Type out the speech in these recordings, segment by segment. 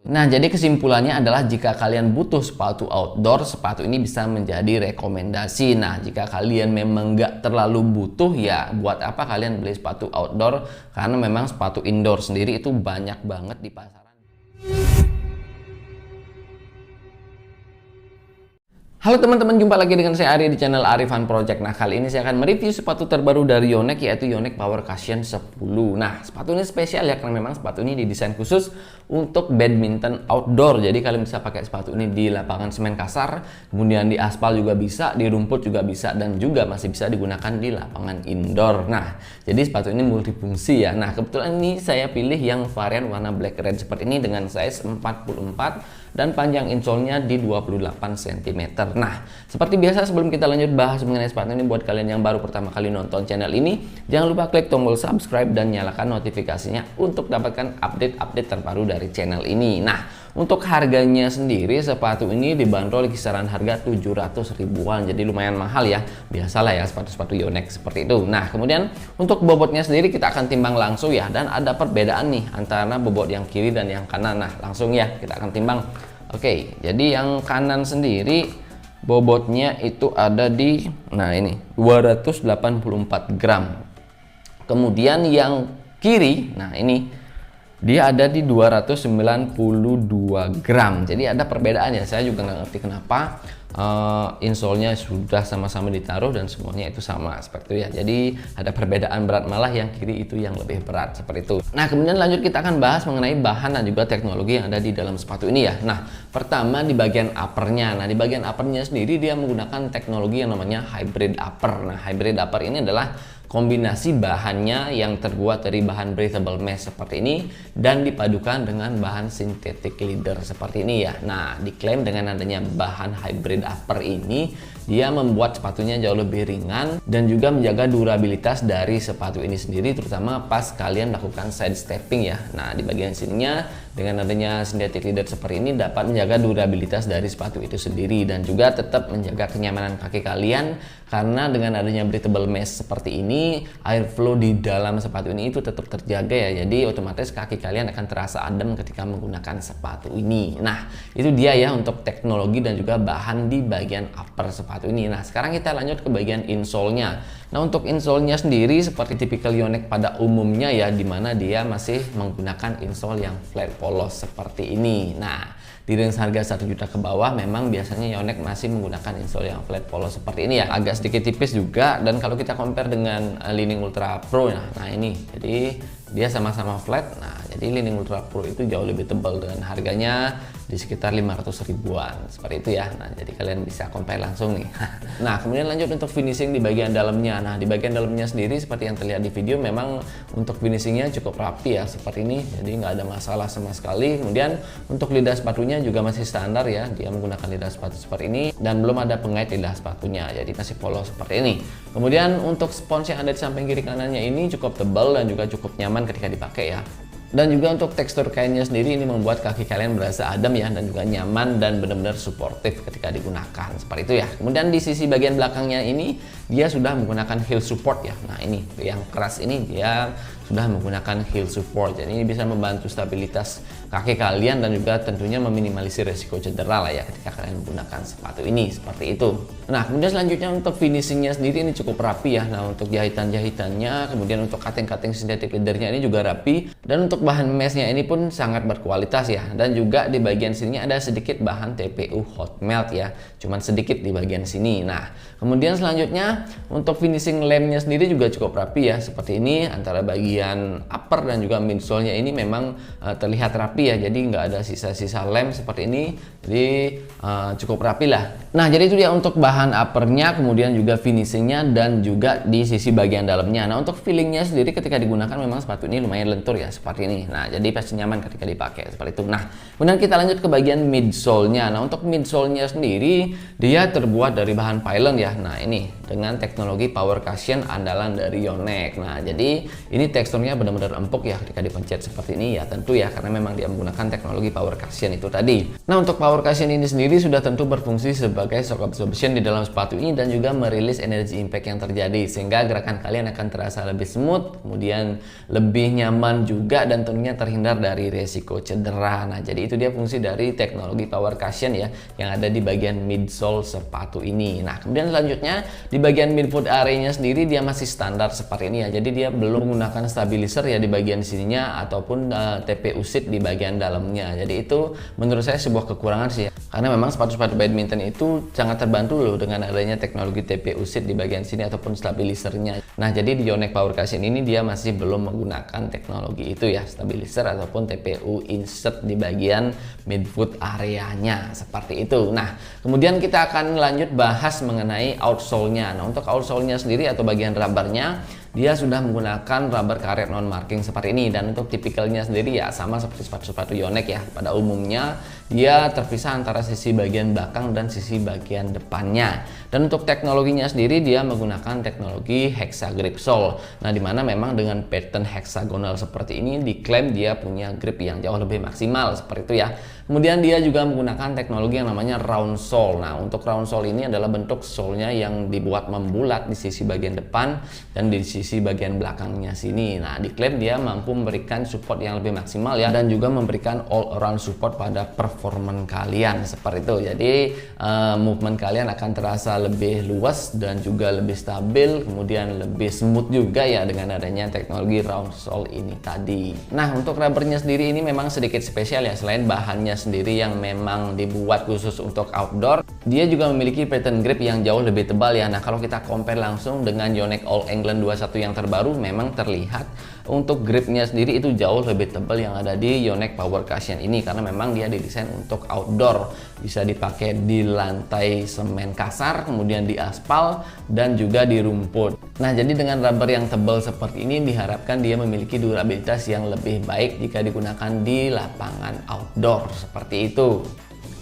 Nah, jadi kesimpulannya adalah jika kalian butuh sepatu outdoor, sepatu ini bisa menjadi rekomendasi. Nah, jika kalian memang nggak terlalu butuh, ya buat apa kalian beli sepatu outdoor? Karena memang sepatu indoor sendiri itu banyak banget di pasaran. Halo teman-teman, jumpa lagi dengan saya Ari di channel Ari Fun Project. Nah, kali ini saya akan mereview sepatu terbaru dari Yonex, yaitu Yonex Power Cushion 10. Nah, sepatu ini spesial ya, karena memang sepatu ini didesain khusus untuk badminton outdoor. Jadi kalian bisa pakai sepatu ini di lapangan semen kasar, kemudian di aspal juga bisa, di rumput juga bisa, dan juga masih bisa digunakan di lapangan indoor. Nah, jadi sepatu ini multifungsi ya. Nah, kebetulan ini saya pilih yang varian warna black red seperti ini dengan size 44 dan panjang insole-nya di 28 cm. Nah, seperti biasa sebelum kita lanjut bahas mengenai sepatu ini, buat kalian yang baru pertama kali nonton channel ini, jangan lupa klik tombol subscribe dan nyalakan notifikasinya untuk dapatkan update-update terbaru dari channel ini. Nah, untuk harganya sendiri sepatu ini dibanderol kisaran harga 700 ribuan, jadi lumayan mahal ya. Biasalah ya sepatu-sepatu Yonex seperti itu. Nah, kemudian untuk bobotnya sendiri kita akan timbang langsung ya, dan ada perbedaan nih antara bobot yang kiri dan yang kanan. Nah, langsung ya kita akan timbang. Oke, jadi yang kanan sendiri bobotnya itu ada di, nah ini 284 gram. Kemudian yang kiri, nah ini dia ada di 292 gram. Jadi ada perbedaan ya, saya juga nggak ngerti kenapa. Insole-nya sudah sama-sama ditaruh dan semuanya itu sama seperti itu ya. Jadi ada perbedaan berat, malah yang kiri itu yang lebih berat seperti itu. Nah, kemudian lanjut kita akan bahas mengenai bahan dan juga teknologi yang ada di dalam sepatu ini ya. Nah, pertama di bagian uppernya. Nah, di bagian uppernya sendiri dia menggunakan teknologi yang namanya hybrid upper. Nah, hybrid upper ini adalah kombinasi bahannya yang terbuat dari bahan breathable mesh seperti ini dan dipadukan dengan bahan synthetic leather seperti ini ya. Nah, diklaim dengan adanya bahan hybrid upper ini, dia membuat sepatunya jauh lebih ringan dan juga menjaga durabilitas dari sepatu ini sendiri, terutama pas kalian lakukan side stepping ya. Nah, di bagian sininya dengan adanya synthetic leather seperti ini dapat menjaga durabilitas dari sepatu itu sendiri dan juga tetap menjaga kenyamanan kaki kalian, karena dengan adanya breathable mesh seperti ini, air flow di dalam sepatu ini itu tetap terjaga ya. Jadi otomatis kaki kalian akan terasa adem ketika menggunakan sepatu ini. Nah, itu dia ya untuk teknologi dan juga bahan di bagian upper sepatu ini. Nah, sekarang kita lanjut ke bagian insole-nya. Nah, untuk insole-nya sendiri seperti tipikal Yonex pada umumnya ya, dimana dia masih menggunakan insole yang flat polos seperti ini. Nah, di range harga 1 juta ke bawah memang biasanya Yonex masih menggunakan insole yang flat polos seperti ini ya, agak sedikit tipis juga. Dan kalau kita compare dengan Li-Ning Ultra Pro, nah ini jadi dia sama-sama flat. Nah, jadi Li-Ning Ultra Pro itu jauh lebih tebal dengan harganya di sekitar 500 ribuan seperti itu ya. Nah, jadi kalian bisa compare langsung nih. Nah, kemudian lanjut untuk finishing di bagian dalamnya. Nah, di bagian dalamnya sendiri seperti yang terlihat di video, memang untuk finishingnya cukup rapi ya seperti ini, jadi nggak ada masalah sama sekali. Kemudian untuk lidah sepatunya juga masih standar ya, dia menggunakan lidah sepatu seperti ini dan belum ada pengait lidah sepatunya, jadi masih polos seperti ini. Kemudian untuk spons yang ada di samping kiri kanannya ini cukup tebal dan juga cukup nyaman ketika dipakai ya. Dan juga untuk tekstur kainnya sendiri ini membuat kaki kalian berasa adem ya, dan juga nyaman dan benar-benar suportif ketika digunakan seperti itu ya. Kemudian di sisi bagian belakangnya ini dia sudah menggunakan heel support ya. Nah, ini yang keras ini dia sudah menggunakan heel support, jadi ini bisa membantu stabilitas kaki kalian dan juga tentunya meminimalisir resiko cedera lah ya ketika kalian menggunakan sepatu ini seperti itu. Nah, kemudian selanjutnya untuk finishingnya sendiri ini cukup rapi ya. Nah, untuk jahitan-jahitannya, kemudian untuk cutting-cutting synthetic leathernya ini juga rapi, dan untuk bahan meshnya ini pun sangat berkualitas ya. Dan juga di bagian sini ada sedikit bahan TPU hot melt ya, cuman sedikit di bagian sini. Nah, kemudian selanjutnya untuk finishing lemnya sendiri juga cukup rapi ya seperti ini. Antara bagian upper dan juga midsole-nya ini memang terlihat rapi ya, jadi nggak ada sisa-sisa lem seperti ini, jadi cukup rapi lah. Nah, jadi itu dia untuk bahan uppernya, kemudian juga finishingnya dan juga di sisi bagian dalamnya. Nah, untuk feelingnya sendiri ketika digunakan memang sepatu ini lumayan lentur ya seperti ini. Nah, jadi pasti nyaman ketika dipakai seperti itu. Nah, kemudian kita lanjut ke bagian midsole-nya. Nah, untuk midsole-nya sendiri dia terbuat dari bahan pylon ya. Nah, ini dengan teknologi Power Cushion andalan dari Yonex. Nah, jadi ini teksturnya benar-benar empuk ya ketika dipencet seperti ini ya, tentu ya karena memang dia menggunakan teknologi power cushion itu tadi. Nah, untuk power cushion ini sendiri sudah tentu berfungsi sebagai shock absorption di dalam sepatu ini dan juga merilis energi impact yang terjadi sehingga gerakan kalian akan terasa lebih smooth, kemudian lebih nyaman juga dan tentunya terhindar dari resiko cedera. Nah, jadi itu dia fungsi dari teknologi power cushion ya yang ada di bagian midsole sepatu ini. Nah, kemudian selanjutnya di bagian midfoot area-nya sendiri dia masih standar seperti ini ya. Jadi dia belum menggunakan stabilizer ya di bagian sininya ataupun TPU seat di bagian dalamnya. Jadi itu menurut saya sebuah kekurangan sih ya. Karena memang sepatu-sepatu badminton itu sangat terbantu loh dengan adanya teknologi TPU seat di bagian sini ataupun stabilizernya. Nah, jadi di Yonex Power Cushion ini dia masih belum menggunakan teknologi itu ya, stabilizer ataupun TPU insert di bagian midfoot areanya seperti itu. Nah, kemudian kita akan lanjut bahas mengenai outsole-nya. Nah, untuk outsole-nya sendiri atau bagian rubbernya dia sudah menggunakan rubber karet non marking seperti ini, dan untuk tipikalnya sendiri ya sama seperti sepatu-sepatu Yonex ya. Pada umumnya dia terpisah antara sisi bagian belakang dan sisi bagian depannya. Dan untuk teknologinya sendiri dia menggunakan teknologi hexa grip sole. Nah, dimana memang dengan pattern hexagonal seperti ini diklaim dia punya grip yang jauh lebih maksimal seperti itu ya. Kemudian dia juga menggunakan teknologi yang namanya round sole. Nah, untuk round sole ini adalah bentuk sole-nya yang dibuat membulat di sisi bagian depan dan di sisi bagian belakangnya sini. Nah, diklaim dia mampu memberikan support yang lebih maksimal ya, dan juga memberikan all around support pada performance kalian seperti itu. Jadi movement kalian akan terasa lebih luas dan juga lebih stabil, kemudian lebih smooth juga ya dengan adanya teknologi round sole ini tadi. Nah, untuk rubbernya sendiri ini memang sedikit spesial ya. Selain bahannya sendiri yang memang dibuat khusus untuk outdoor, dia juga memiliki pattern grip yang jauh lebih tebal ya. Nah, kalau kita compare langsung dengan Yonex All England 21 yang terbaru, memang terlihat untuk gripnya sendiri itu jauh lebih tebal yang ada di Yonex Power Cushion ini, karena memang dia didesain untuk outdoor, bisa dipakai di lantai semen kasar, kemudian di aspal dan juga di rumput. Nah, jadi dengan rubber yang tebal seperti ini diharapkan dia memiliki durabilitas yang lebih baik jika digunakan di lapangan outdoor seperti itu.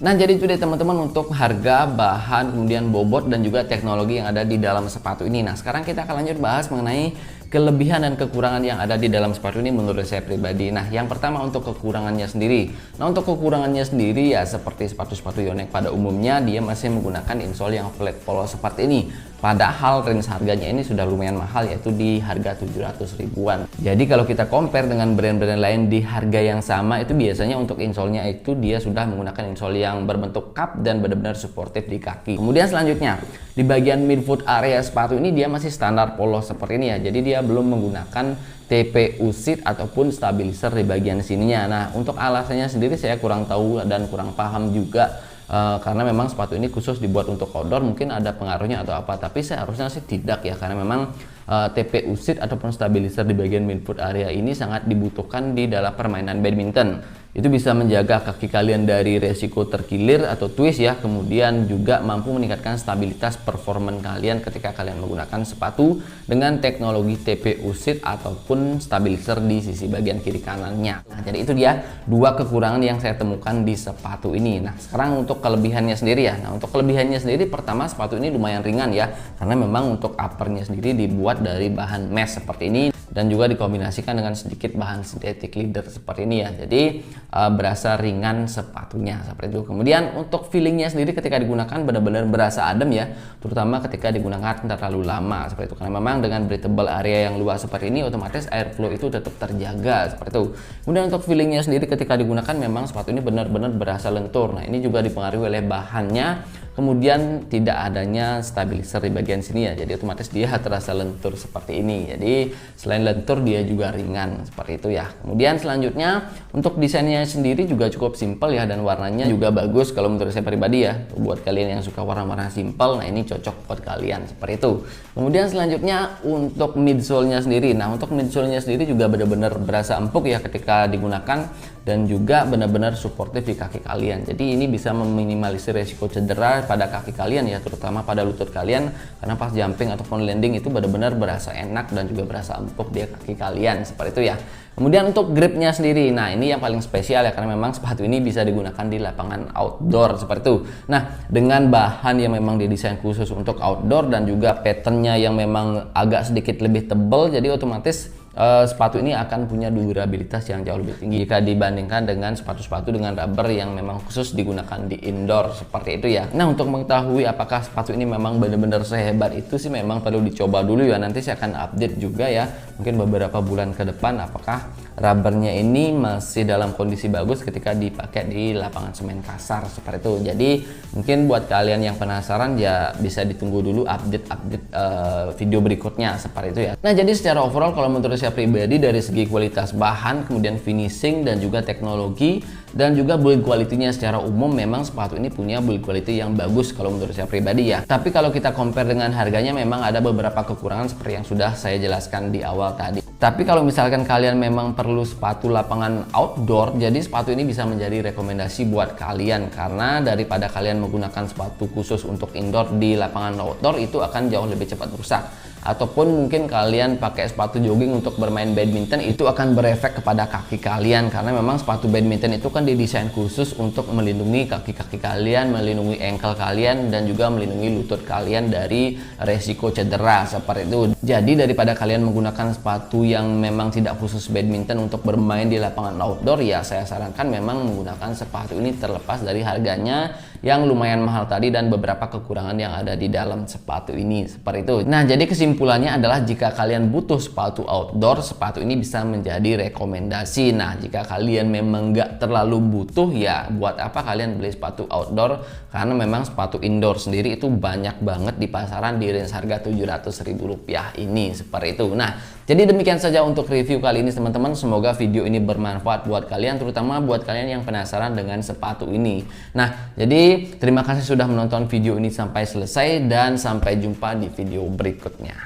Nah, jadi itu deh teman-teman untuk harga, bahan, kemudian bobot dan juga teknologi yang ada di dalam sepatu ini. Nah, sekarang kita akan lanjut bahas mengenai kelebihan dan kekurangan yang ada di dalam sepatu ini menurut saya pribadi. Nah, yang pertama untuk kekurangannya sendiri. Nah, untuk kekurangannya sendiri ya seperti sepatu-sepatu Yonex pada umumnya dia masih menggunakan insole yang flat polos seperti ini. Padahal range harganya ini sudah lumayan mahal, yaitu di harga 700 ribuan. Jadi kalau kita compare dengan brand-brand lain di harga yang sama, itu biasanya untuk insole-nya itu dia sudah menggunakan insole yang berbentuk cup dan benar-benar suportif di kaki. Kemudian selanjutnya di bagian midfoot area sepatu ini dia masih standar polos seperti ini ya. Jadi dia belum menggunakan TPU seat ataupun stabilizer di bagian sininya. Nah, untuk alasannya sendiri saya kurang tahu dan kurang paham juga. Karena memang sepatu ini khusus dibuat untuk outdoor, mungkin ada pengaruhnya atau apa, tapi seharusnya sih tidak ya, karena memang TPU seat ataupun stabilizer di bagian midfoot area ini sangat dibutuhkan di dalam permainan badminton. Itu bisa menjaga kaki kalian dari resiko terkilir atau twist ya, kemudian juga mampu meningkatkan stabilitas performan kalian ketika kalian menggunakan sepatu dengan teknologi TPU seat ataupun stabilizer di sisi bagian kiri kanannya. Nah, jadi itu dia dua kekurangan yang saya temukan di sepatu ini. Nah, sekarang untuk kelebihannya sendiri ya. Nah, untuk kelebihannya sendiri pertama sepatu ini lumayan ringan ya, karena memang untuk uppernya sendiri dibuat dari bahan mesh seperti ini dan juga dikombinasikan dengan sedikit bahan synthetic leather seperti ini ya. Jadi berasa ringan sepatunya seperti itu. Kemudian untuk feelingnya sendiri ketika digunakan benar-benar berasa adem ya, terutama ketika digunakan terlalu lama seperti itu, karena memang dengan breathable area yang luas seperti ini otomatis airflow itu tetap terjaga seperti itu. Kemudian untuk feelingnya sendiri ketika digunakan memang sepatu ini benar-benar berasa lentur. Nah, ini juga dipengaruhi oleh bahannya, kemudian tidak adanya stabilizer di bagian sini ya, jadi otomatis dia terasa lentur seperti ini. Jadi selain lentur dia juga ringan seperti itu ya. Kemudian selanjutnya untuk desainnya sendiri juga cukup simpel ya, dan warnanya juga bagus kalau menurut saya pribadi ya. Buat kalian yang suka warna-warna simpel, nah ini cocok buat kalian seperti itu. Kemudian selanjutnya untuk midsole-nya sendiri. Nah, untuk midsole-nya sendiri juga benar-benar berasa empuk ya ketika digunakan, dan juga benar-benar suportif di kaki kalian. Jadi ini bisa meminimalisir resiko cedera pada kaki kalian ya, terutama pada lutut kalian, karena pas jumping ataupun landing itu benar-benar berasa enak dan juga berasa empuk di kaki kalian seperti itu ya. Kemudian untuk gripnya sendiri, nah ini yang paling spesial ya, karena memang sepatu ini bisa digunakan di lapangan outdoor seperti itu. Nah, dengan bahan yang memang didesain khusus untuk outdoor dan juga patternnya yang memang agak sedikit lebih tebal, jadi otomatis sepatu ini akan punya durabilitas yang jauh lebih tinggi jika dibandingkan dengan sepatu-sepatu dengan rubber yang memang khusus digunakan di indoor seperti itu ya. Nah, untuk mengetahui apakah sepatu ini memang benar-benar sehebat itu sih memang perlu dicoba dulu ya. Nanti saya akan update juga ya, mungkin beberapa bulan ke depan, apakah rubbernya ini masih dalam kondisi bagus ketika dipakai di lapangan semen kasar seperti itu. Jadi mungkin buat kalian yang penasaran ya bisa ditunggu dulu update video berikutnya seperti itu ya. Nah, jadi secara overall kalau menurut saya pribadi dari segi kualitas bahan, kemudian finishing dan juga teknologi dan juga build quality-nya secara umum memang sepatu ini punya build quality yang bagus kalau menurut saya pribadi ya. Tapi kalau kita compare dengan harganya memang ada beberapa kekurangan seperti yang sudah saya jelaskan di awal tadi. Tapi kalau misalkan kalian memang perlu sepatu lapangan outdoor, jadi sepatu ini bisa menjadi rekomendasi buat kalian, karena daripada kalian menggunakan sepatu khusus untuk indoor di lapangan outdoor itu akan jauh lebih cepat rusak. Ataupun mungkin kalian pakai sepatu jogging untuk bermain badminton, itu akan berefek kepada kaki kalian, karena memang sepatu badminton itu kan didesain khusus untuk melindungi kaki-kaki kalian, melindungi ankle kalian, dan juga melindungi lutut kalian dari resiko cedera seperti itu. Jadi daripada kalian menggunakan sepatu yang memang tidak khusus badminton untuk bermain di lapangan outdoor, ya saya sarankan memang menggunakan sepatu ini, terlepas dari harganya yang lumayan mahal tadi dan beberapa kekurangan yang ada di dalam sepatu ini seperti itu. Nah, jadi kesimpulannya adalah jika kalian butuh sepatu outdoor, sepatu ini bisa menjadi rekomendasi. Nah, jika kalian memang nggak terlalu butuh, ya buat apa kalian beli sepatu outdoor, karena memang sepatu indoor sendiri itu banyak banget di pasaran di range harga Rp700.000 ini seperti itu. Nah, jadi demikian saja untuk review kali ini teman-teman. Semoga video ini bermanfaat buat kalian, terutama buat kalian yang penasaran dengan sepatu ini. Nah, jadi terima kasih sudah menonton video ini sampai selesai dan sampai jumpa di video berikutnya.